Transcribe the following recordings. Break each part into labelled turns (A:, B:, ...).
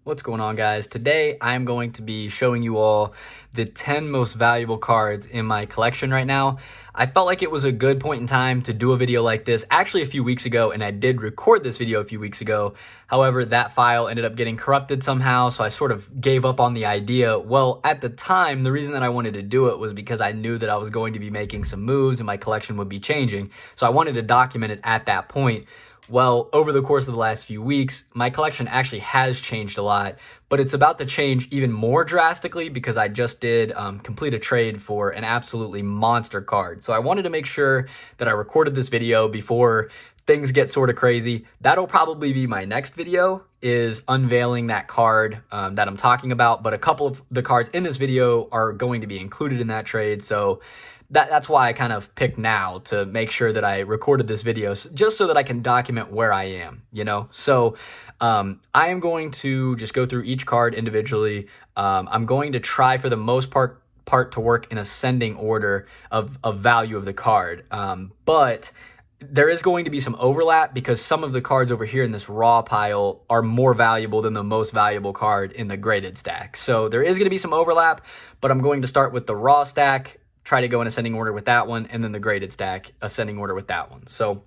A: What's going on, guys? Today I'm going to be showing you all the 10 most valuable cards in my collection right now. I felt like it was a good point in time to do a video like this actually a few weeks ago, and I did record this video a few weeks ago. However, that file ended up getting corrupted somehow, so I sort of gave up on the idea. Well, at the time, the reason that I wanted to do it was because I knew that I was going to be making some moves and my collection would be changing. So I wanted to document it at that point. Well, over the course of the last few weeks, my collection actually has changed a lot, but it's about to change even more drastically because I just did complete a trade for an absolutely monster card. So I wanted to make sure that I recorded this video before things get sort of crazy. That'll probably be my next video, is unveiling that card that I'm talking about, but a couple of the cards in this video are going to be included in that trade. So that's why I kind of picked now to make sure that I recorded this video, just so that I can document where I am, So I am going to just go through each card individually. I'm going to try for the most part to work in ascending order of value of the card. But there is going to be some overlap because some of the cards over here in this raw pile are more valuable than the most valuable card in the graded stack. So there is going to be some overlap, but I'm going to start with the raw stack, try to go in ascending order with that one, and then the graded stack, ascending order with that one. So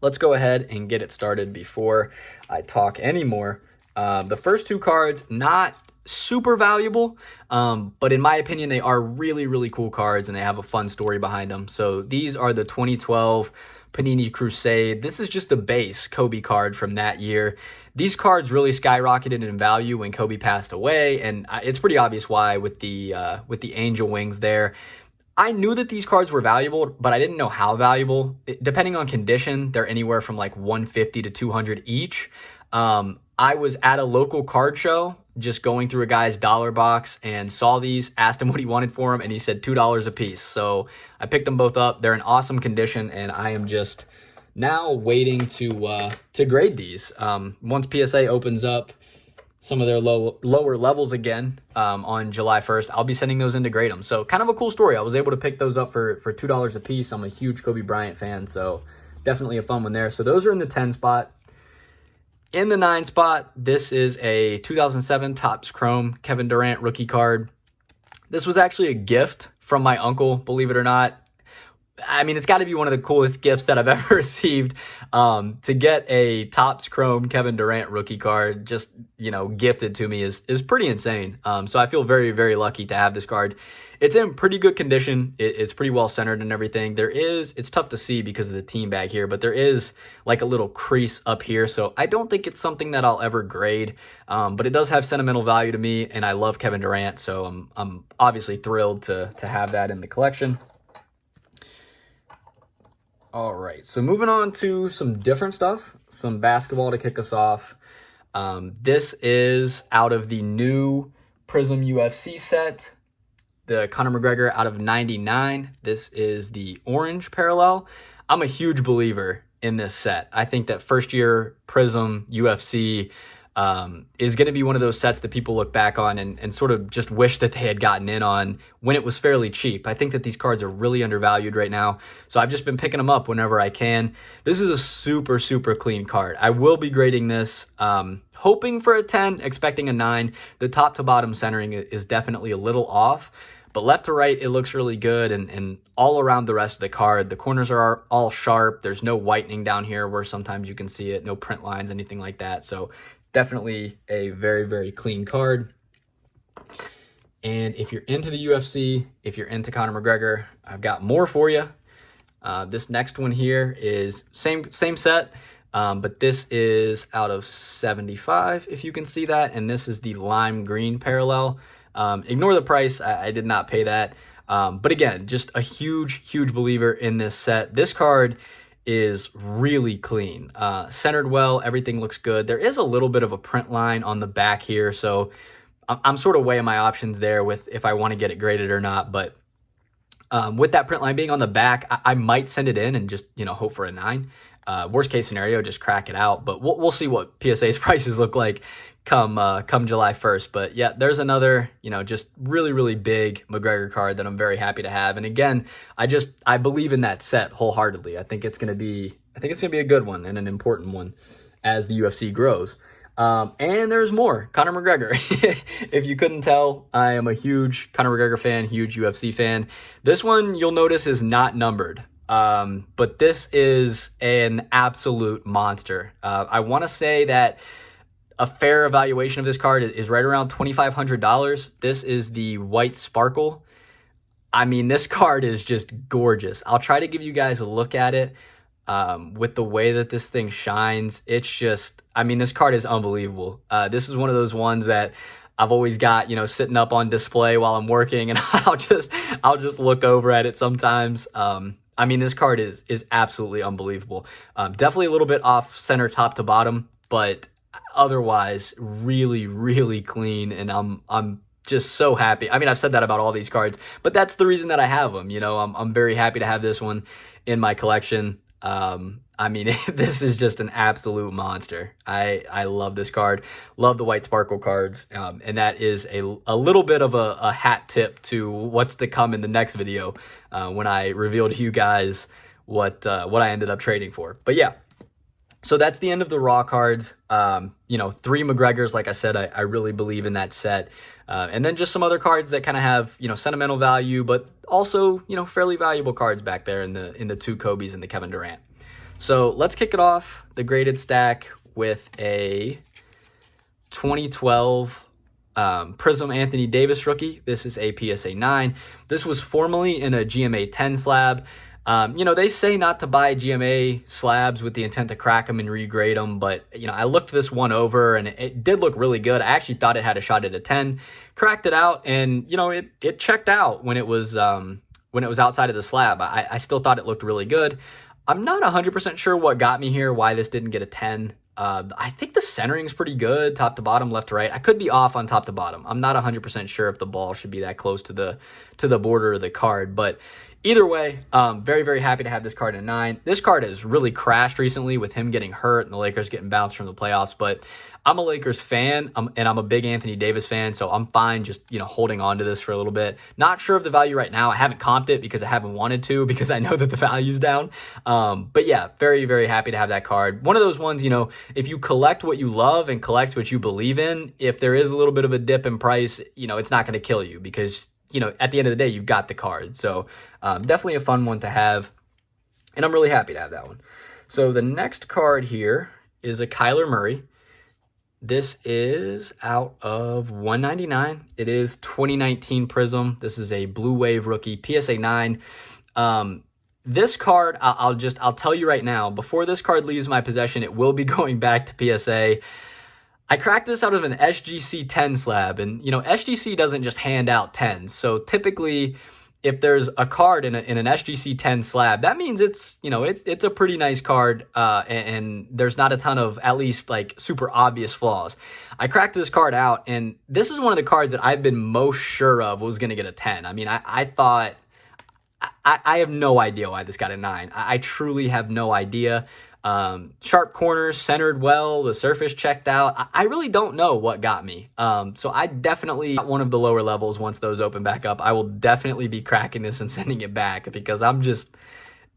A: let's go ahead and get it started before I talk anymore. The first two cards, not super valuable, but in my opinion, they are really, really cool cards, and they have a fun story behind them. So these are the 2012 Panini Crusade. This is just the base Kobe card from that year. These cards really skyrocketed in value when Kobe passed away, and it's pretty obvious why with the angel wings there. I knew that these cards were valuable, but I didn't know how valuable. Depending on condition, they're anywhere from like 150 to 200 each. I was at a local card show, just going through a guy's dollar box, and saw these, asked him what he wanted for them, and he said $2 a piece. So I picked them both up. They're in awesome condition, and I am just now waiting to grade these. Once PSA opens up some of their lower levels again on July 1st, I'll be sending those in to grade them. So kind of a cool story. I was able to pick those up for $2 a piece. I'm a huge Kobe Bryant fan, so definitely a fun one there. So those are in the 10 spot. In the 9 spot, this is a 2007 Topps Chrome Kevin Durant rookie card. This was actually a gift from my uncle, believe it or not. I mean, it's got to be one of the coolest gifts that I've ever received. To get a Topps Chrome Kevin Durant rookie card just, gifted to me is pretty insane. So I feel very, very lucky to have this card. It's in pretty good condition. It's pretty well centered and everything. It's tough to see because of the team bag here, but there is like a little crease up here. So I don't think it's something that I'll ever grade, but it does have sentimental value to me, and I love Kevin Durant. So I'm obviously thrilled to have that in the collection. All right, so moving on to some different stuff, some basketball to kick us off. This is out of the new Prism UFC set, the Conor McGregor out of 99. This is the orange parallel. I'm a huge believer in this set. I think that first year Prism UFC is going to be one of those sets that people look back on and sort of just wish that they had gotten in on when it was fairly cheap. I think that these cards are really undervalued right now, so I've just been picking them up whenever I can. This is a super, super clean card. I will be grading this, hoping for a 10, expecting a 9. The top to bottom centering is definitely a little off, but left to right, it looks really good, and all around the rest of the card, the corners are all sharp. There's no whitening down here where sometimes you can see it, no print lines, anything like that. So definitely a very, very clean card. And if you're into the UFC, if you're into Conor McGregor, I've got more for you. This next one here is same set, but this is out of 75, if you can see that. And this is the lime green parallel. Ignore the price. I did not pay that. But again, just a huge, huge believer in this set. This card is really clean, centered well, everything looks good. There is a little bit of a print line on the back here, so I'm sort of weighing my options there with if I want to get it graded or not. But with that print line being on the back, I might send it in and just hope for a 9. Worst case scenario, just crack it out. But we'll see what PSA's prices look like come July 1st. But yeah, there's another, just really, really big McGregor card that I'm very happy to have. And again, I believe in that set wholeheartedly. I think it's going to be a good one and an important one as the UFC grows. And there's more. Conor McGregor. If you couldn't tell, I am a huge Conor McGregor fan, huge UFC fan. This one you'll notice is not numbered. But this is an absolute monster. I want to say that a fair evaluation of this card is right around $2,500. This is the White Sparkle. I mean, this card is just gorgeous. I'll try to give you guys a look at it. With the way that this thing shines, it's just, I mean, this card is unbelievable. This is one of those ones that I've always got, you know, sitting up on display while I'm working, and I'll just look over at it sometimes. I mean, this card is absolutely unbelievable. Definitely a little bit off center top to bottom, but otherwise really, really clean, and I'm just so happy. I mean, I've said that about all these cards, but that's the reason that I have them. You know, I'm very happy to have this one in my collection. I mean, this is just an absolute monster. I love this card, love the White Sparkle cards, and that is a little bit of a hat tip to what's to come in the next video, when I reveal to you guys what I ended up trading for. But yeah, so that's the end of the raw cards. You know, 3 McGregors, like I said, I really believe in that set. And then just some other cards that kind of have, you know, sentimental value, but also, you know, fairly valuable cards back there in the 2 Kobes and the Kevin Durant. So let's kick it off, the graded stack, with a 2012 Prism Anthony Davis rookie. This is a PSA 9. This was formerly in a GMA 10 slab. You know, they say not to buy GMA slabs with the intent to crack them and regrade them, but, you know, I looked this one over and it did look really good. I actually thought it had a shot at a 10, cracked it out, and, you know, it checked out when it was outside of the slab. I still thought it looked really good. I'm not 100% sure what got me here, why this didn't get a 10. I think the centering's pretty good, top to bottom, left to right. I could be off on top to bottom. I'm not 100% sure if the ball should be that close to the border of the card, but either way, very, very happy to have this card in 9. This card has really crashed recently with him getting hurt and the Lakers getting bounced from the playoffs, but I'm a Lakers fan, and I'm a big Anthony Davis fan, so I'm fine just, you know, holding on to this for a little bit. Not sure of the value right now. I haven't comped it because I haven't wanted to, because I know that the value's down. But yeah, very, very happy to have that card. One of those ones, you know, if you collect what you love and collect what you believe in, if there is a little bit of a dip in price, you know, it's not going to kill you because, you know, at the end of the day, you've got the card. So definitely a fun one to have, and I'm really happy to have that one. So the next card here is a Kyler Murray. This is out of 199. It is 2019 Prism. This is a Blue Wave rookie, PSA 9. This card, I'll tell you right now, before this card leaves my possession, it will be going back to PSA. I cracked this out of an SGC 10 slab, and, you know, SGC doesn't just hand out 10s. So typically, if there's a card in an SGC 10 slab, that means it's, you know, it's a pretty nice card, and there's not a ton of, at least, like, super obvious flaws. I cracked this card out, and this is one of the cards that I've been most sure of was going to get a 10. I mean, I thought, I have no idea why this got a 9. I truly have no idea. Sharp corners, centered well, the surface checked out. I really don't know what got me. So I definitely, at one of the lower levels, once those open back up, I will definitely be cracking this and sending it back, because I'm just,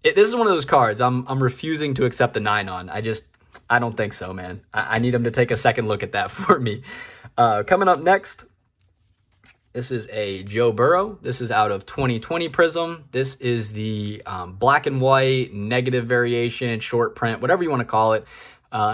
A: this is one of those cards I'm refusing to accept the 9 on. I don't think so, man. I need them to take a second look at that for me. Coming up next, this is a Joe Burrow. This is out of 2020 Prism. This is the black and white, negative variation, short print, whatever you want to call it.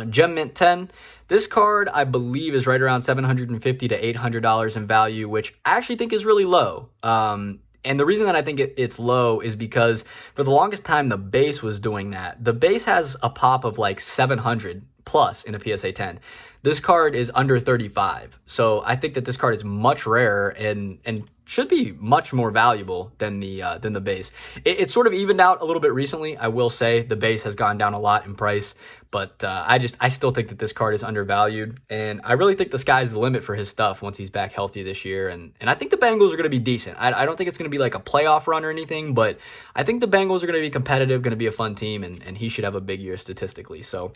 A: Gem Mint 10. This card, I believe, is right around $750 to $800 in value, which I actually think is really low. And the reason that I think it's low is because for the longest time, the base was doing that. The base has a pop of like 700 plus in a PSA 10. This card is under 35. So I think that this card is much rarer and should be much more valuable than the base. It sort of evened out a little bit recently. I will say the base has gone down a lot in price, but I still think that this card is undervalued, and I really think the sky's the limit for his stuff once he's back healthy this year. And I think the Bengals are going to be decent. I don't think it's going to be like a playoff run or anything, but I think the Bengals are going to be competitive, going to be a fun team, and he should have a big year statistically. So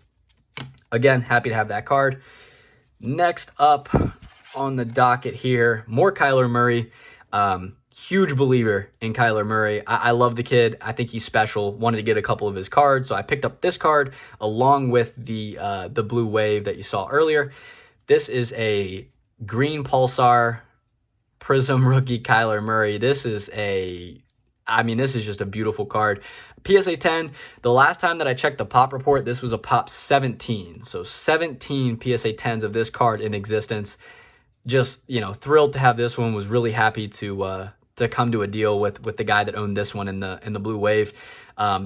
A: again, happy to have that card. Next up on the docket here, more Kyler Murray. huge believer in Kyler Murray. I love the kid. I think he's special. Wanted to get a couple of his cards, so I picked up this card along with the blue wave that you saw earlier. This is a green pulsar prism rookie Kyler Murray. This is just a beautiful card. PSA 10, the last time that I checked the pop report, this was a pop 17. So 17 PSA 10s of this card in existence. Just, thrilled to have this one. Was really happy to come to a deal with the guy that owned this one in the blue wave.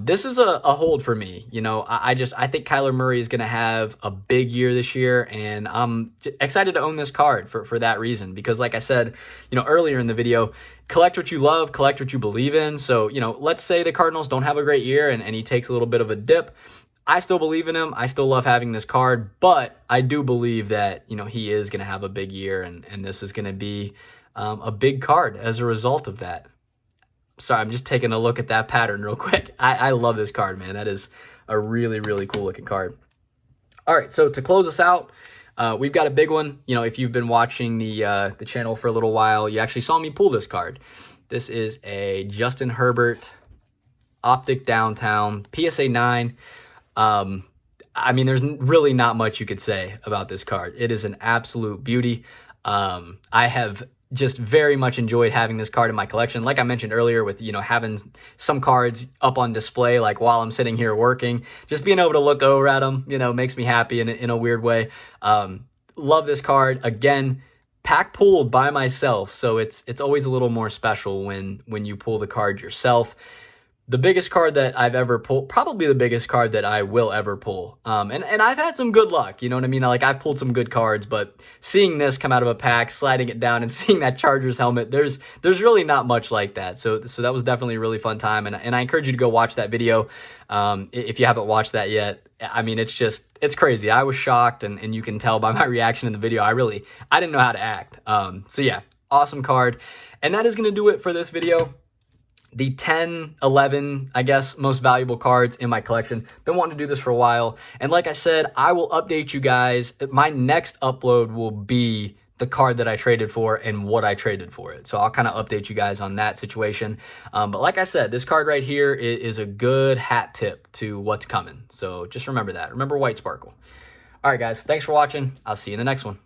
A: This is a hold for me. I think Kyler Murray is going to have a big year this year, and I'm excited to own this card for that reason. Because like I said, earlier in the video, collect what you love, collect what you believe in. So, let's say the Cardinals don't have a great year and he takes a little bit of a dip. I still believe in him. I still love having this card, but I do believe that, he is going to have a big year, and this is going to be a big card as a result of that. Sorry, I'm just taking a look at that pattern real quick. I love this card, man. That is a really, really cool looking card. All right, so to close us out, we've got a big one. If you've been watching the channel for a little while, you actually saw me pull this card. This is a Justin Herbert Optic Downtown PSA 9. There's really not much you could say about this card. It is an absolute beauty. I have just very much enjoyed having this card in my collection. Like I mentioned earlier with, having some cards up on display, like while I'm sitting here working, just being able to look over at them, makes me happy in a weird way. Love this card. Again, pack pulled by myself. So it's always a little more special when you pull the card yourself. The biggest card that I've ever pulled, probably the biggest card that I will ever pull. And I've had some good luck, you know what I mean? Like, I've pulled some good cards, but seeing this come out of a pack, sliding it down, and seeing that Chargers helmet, there's really not much like that. So that was definitely a really fun time, and I encourage you to go watch that video if you haven't watched that yet. It's crazy. I was shocked, and you can tell by my reaction in the video, I didn't know how to act. So yeah, awesome card. And that is going to do it for this video. The 10, 11, I guess, most valuable cards in my collection. Been wanting to do this for a while. And like I said, I will update you guys. My next upload will be the card that I traded for and what I traded for it. So I'll kind of update you guys on that situation. But like I said, this card right here is a good hat tip to what's coming. So just remember that. Remember White Sparkle. All right, guys. Thanks for watching. I'll see you in the next one.